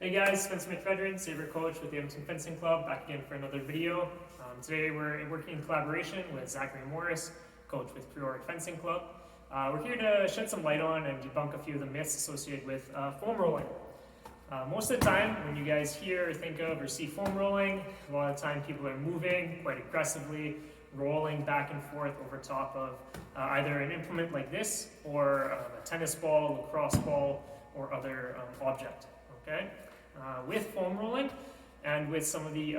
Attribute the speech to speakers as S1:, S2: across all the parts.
S1: Hey guys, Spencer McFedrin, Sabre Coach with the Edmonton Fencing Club, back again for another video. Today we're working in collaboration with Zachary Morris, coach with Priori Fencing Club. We're here to shed some light on and debunk a few of the myths associated with foam rolling. Most of the time, when you guys hear or think of or see foam rolling, a lot of the time people are moving quite aggressively, rolling back and forth over top of either an implement like this or a tennis ball, lacrosse ball, or other object. Okay? With foam rolling and with some of the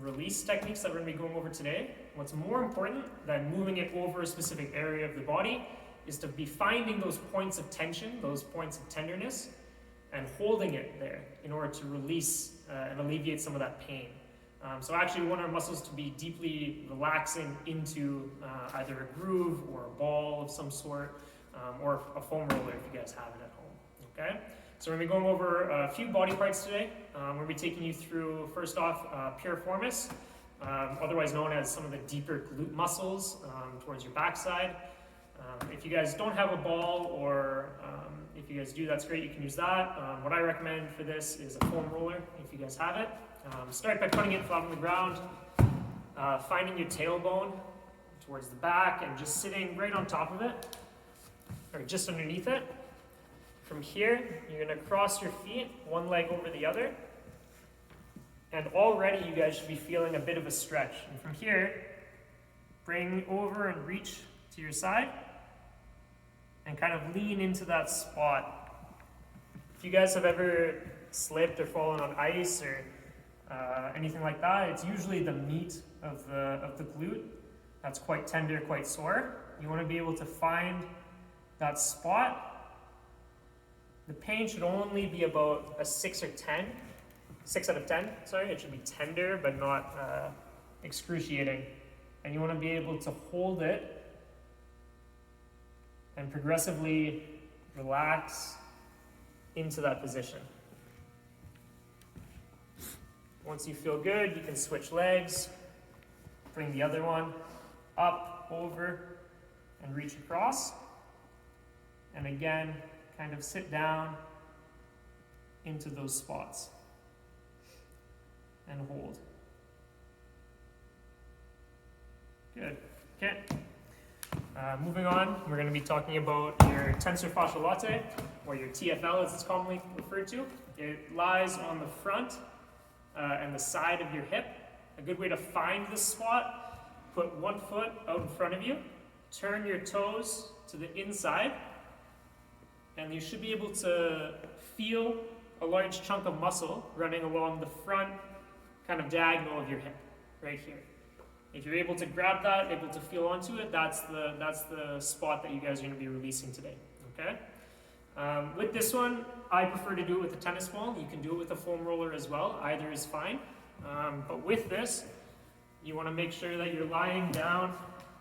S1: release techniques that we're going to be going over today, what's more important than moving it over a specific area of the body is to be finding those points of tension, those points of tenderness, and holding it there in order to release and alleviate some of that pain. So actually we want our muscles to be deeply relaxing into either a groove or a ball of some sort, or a foam roller if you guys have it at home. Okay? So we're going to be going over a few body parts today. We're going to be taking you through, first off, piriformis, otherwise known as some of the deeper glute muscles towards your backside. If you guys don't have a ball, or if you guys do, that's great, you can use that. What I recommend for this is a foam roller, if you guys have it. Start by putting it flat on the ground, finding your tailbone towards the back, and just sitting right on top of it, or just underneath it. From here, you're going to cross your feet, one leg over the other, and already you guys should be feeling a bit of a stretch. And from here, bring over and reach to your side, and kind of lean into that spot. If you guys have ever slipped or fallen on ice or anything like that, it's usually the meat of the glute that's quite tender, quite sore. You want to be able to find that spot. The pain should only be about a 6 out of 10, sorry. It should be tender, but not excruciating. And you want to be able to hold it and progressively relax into that position. Once you feel good, you can switch legs, bring the other one up, over, and reach across. And again, kind of sit down into those spots and hold. Good. Okay. Moving on, we're going to be talking about your tensor fasciae latae, or your TFL as it's commonly referred to. It lies on the front and the side of your hip. A good way to find this spot: put one foot out in front of you, turn your toes to the inside, and you should be able to feel a large chunk of muscle running along the front kind of diagonal of your hip, right here. If you're able to grab that, able to feel onto it, that's the spot that you guys are going to be releasing today, okay? With this one, I prefer to do it with a tennis ball. You can do it with a foam roller as well. Either is fine. But with this, you want to make sure that you're lying down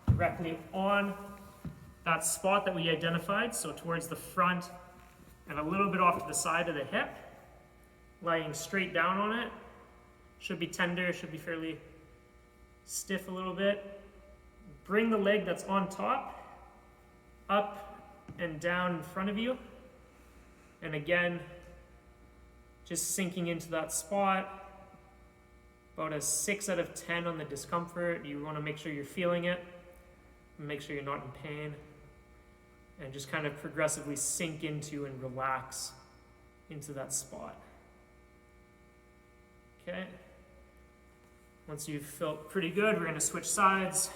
S1: directly on that spot that we identified, so towards the front and a little bit off to the side of the hip, lying straight down on it. Should be tender, should be fairly stiff a little bit. Bring the leg that's on top up and down in front of you, and again, just sinking into that spot. About a 6 out of 10 on the discomfort. You want to make sure you're feeling it, make sure you're not in pain, and just kind of progressively sink into and relax into that spot. Okay. Once you've felt pretty good, we're going to switch sides.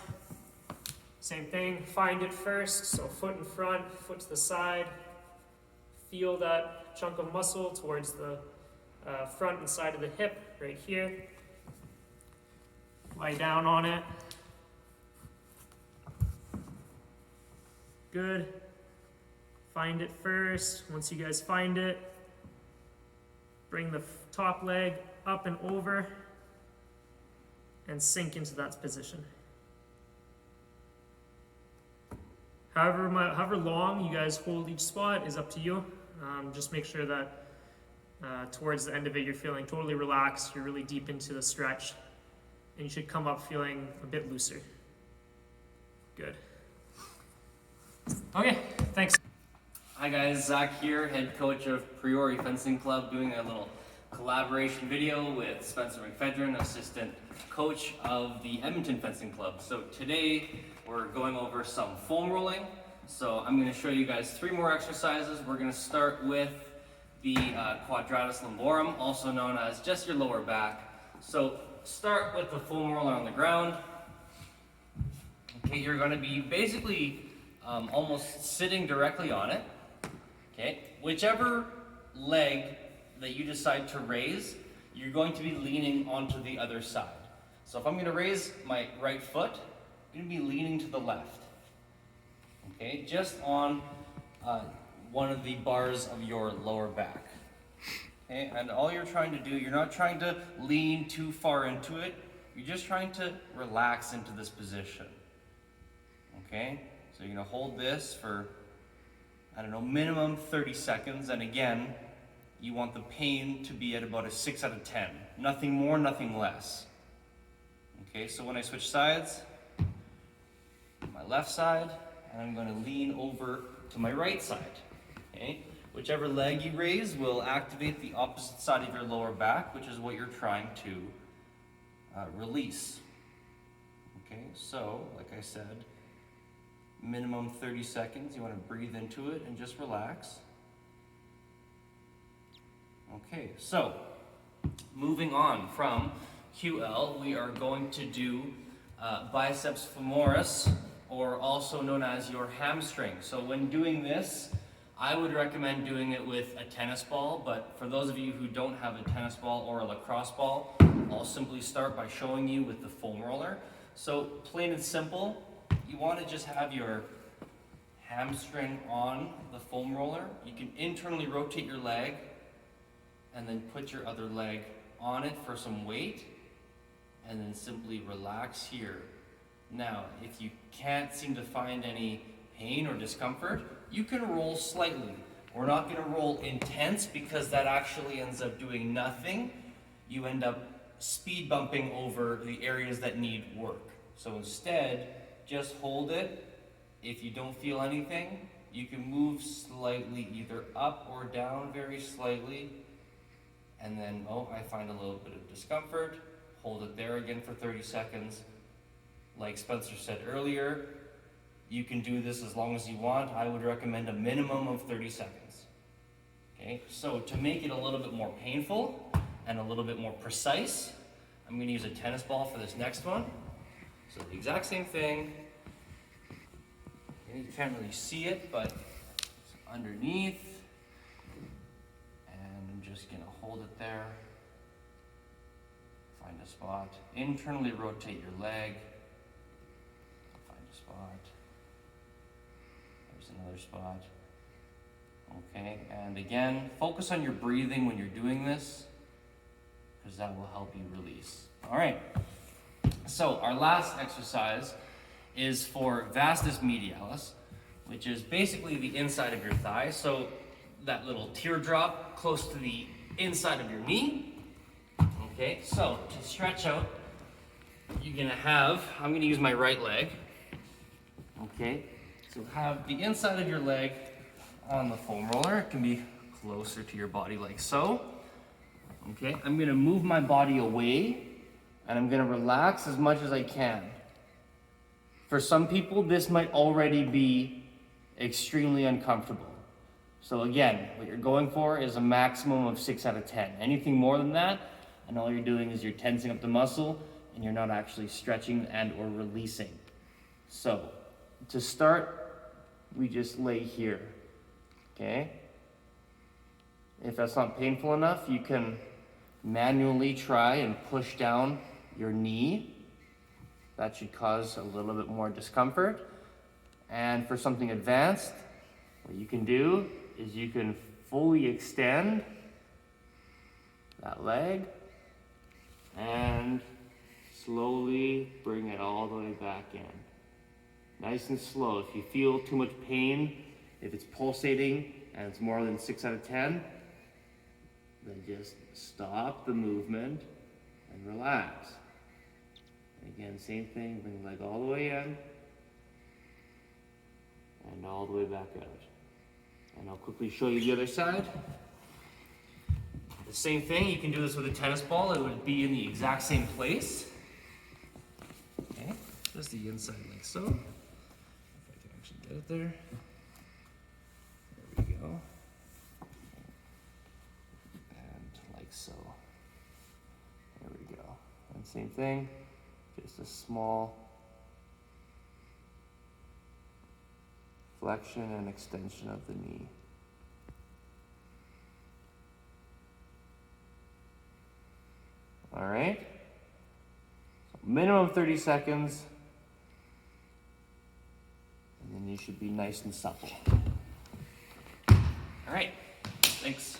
S1: Same thing, find it first. So foot in front, foot to the side. Feel that chunk of muscle towards the front and side of the hip, right here. Lie down on it. Good. Find it first. Once you guys find it, bring the top leg up and over and sink into that position. However long you guys hold each spot is up to you. Just make sure that towards the end of it you're feeling totally relaxed, you're really deep into the stretch, and you should come up feeling a bit looser. Good. Okay, thanks.
S2: Hi guys, Zach here, head coach of Priori Fencing Club, doing a little collaboration video with Spencer McFedrin, assistant coach of the Edmonton Fencing Club. So today we're going over some foam rolling. So I'm going to show you guys 3 more exercises. We're going to start with the quadratus lumborum, also known as just your lower back. So start with the foam roller on the ground. Okay, you're going to be basically almost sitting directly on it. Okay, whichever leg that you decide to raise, you're going to be leaning onto the other side. So if I'm going to raise my right foot, I'm going to be leaning to the left. Okay, just on one of the bars of your lower back. Okay, and all you're trying to do, you're not trying to lean too far into it, you're just trying to relax into this position. Okay, so you're going to hold this for, I don't know, minimum 30 seconds, and again, you want the pain to be at about a 6 out of 10. Nothing more, nothing less. Okay, so when I switch sides, my left side, and I'm going to lean over to my right side. Okay, whichever leg you raise will activate the opposite side of your lower back, which is what you're trying to release. Okay, so like I said, minimum 30 seconds. You want to breathe into it and just relax. Okay, so moving on from QL, we are going to do biceps femoris, or also known as your hamstring. So when doing this, I would recommend doing it with a tennis ball, but for those of you who don't have a tennis ball or a lacrosse ball, I'll simply start by showing you with the foam roller. So plain and simple, you want to just have your hamstring on the foam roller. You can internally rotate your leg and then put your other leg on it for some weight, and then simply relax here. Now, if you can't seem to find any pain or discomfort, you can roll slightly. We're not going to roll intense because that actually ends up doing nothing. You end up speed bumping over the areas that need work. So instead, just hold it. If you don't feel anything, you can move slightly either up or down very slightly. And then, oh, I find a little bit of discomfort. Hold it there again for 30 seconds. Like Spencer said earlier, you can do this as long as you want. I would recommend a minimum of 30 seconds. Okay, so to make it a little bit more painful and a little bit more precise, I'm going to use a tennis ball for this next one. So the exact same thing. You can't really see it, but it's underneath. Just going to hold it there, find a spot, internally rotate your leg, find a spot, there's another spot. Okay, and again, focus on your breathing when you're doing this, because that will help you release. All right, so our last exercise is for vastus medialis, which is basically the inside of your thigh. So that little teardrop close to the inside of your knee. Okay, so to stretch out, you're gonna have, I'm gonna use my right leg. Okay, so have the inside of your leg on the foam roller. It can be closer to your body like so. Okay, I'm gonna move my body away and I'm gonna relax as much as I can. For some people, this might already be extremely uncomfortable. So again, what you're going for is a maximum of 6 out of 10. Anything more than that, and all you're doing is you're tensing up the muscle and you're not actually stretching and or releasing. So to start, we just lay here, okay? If that's not painful enough, you can manually try and push down your knee. That should cause a little bit more discomfort. And for something advanced, what you can do is you can fully extend that leg and slowly bring it all the way back in. Nice and slow. If you feel too much pain, if it's pulsating and it's more than 6 out of 10, then just stop the movement and relax. And again, same thing, bring the leg all the way in and all the way back out. And I'll quickly show you the other side. The same thing, you can do this with a tennis ball, it would be in the exact same place. Okay, just the inside like so. If I can actually get it there. There we go. And like so. There we go. And same thing, just a small flexion and extension of the knee. All right. So minimum 30 seconds. And then you should be nice and supple. All right. Thanks.